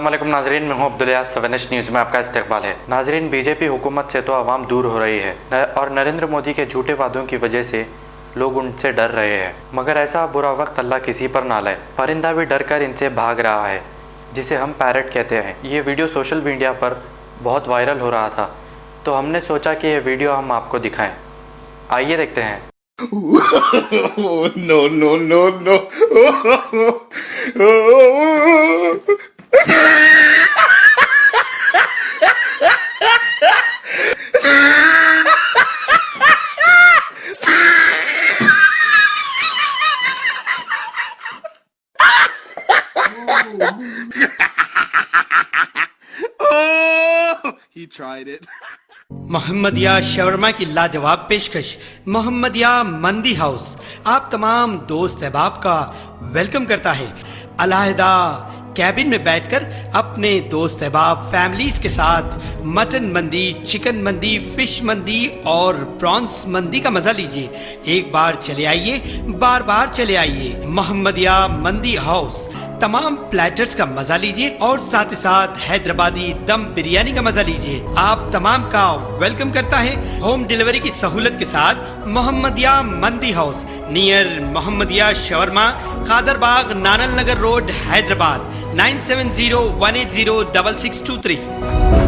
अस्सलाम वालेकुम नाजरीन, मैं हूं अब्दुल 7 न्यूज़ में आपका इस्तकबाल है। नाजरीन, बीजेपी हुकूमत से तो आवाम दूर हो रही है और नरेंद्र मोदी के झूठे वादों की वजह से लोग उनसे डर रहे हैं, मगर ऐसा बुरा वक्त अल्लाह किसी पर ना लाए। परिंदा भी डर कर इनसे भाग रहा है, जिसे हम पैरट कहते हैं। ये वीडियो सोशल मीडिया पर बहुत वायरल हो रहा था, तो हमने सोचा कि ये वीडियो हम आपको दिखाएं। आइए देखते हैं। No, no, no, no. Oh, he tried it. Mohammadia shawarma की लाजवाब पेशकश मोहम्मदिया मंदी हाउस आप तमाम दोस्त अहबाब का वेलकम करता है। अलहदा कैबिन में बैठकर अपने दोस्त अहबाब फैमिलीज के साथ मटन मंदी, चिकन मंदी, फिश मंदी और प्रॉन्स मंदी का मजा लीजिए। एक बार चले आइए, बार बार चले आइए। मोहम्मदिया मंदी हाउस तमाम प्लेटर्स का मजा लीजिए और साथ ही साथ हैदराबादी दम बिरयानी का मजा लीजिए। आप तमाम का वेलकम करता है होम डिलीवरी की सहूलत के साथ मोहम्मदिया मंदी house near Mohammadia shawarma, Kadarbagh, नानल नगर रोड, हैदराबाद 9701806623।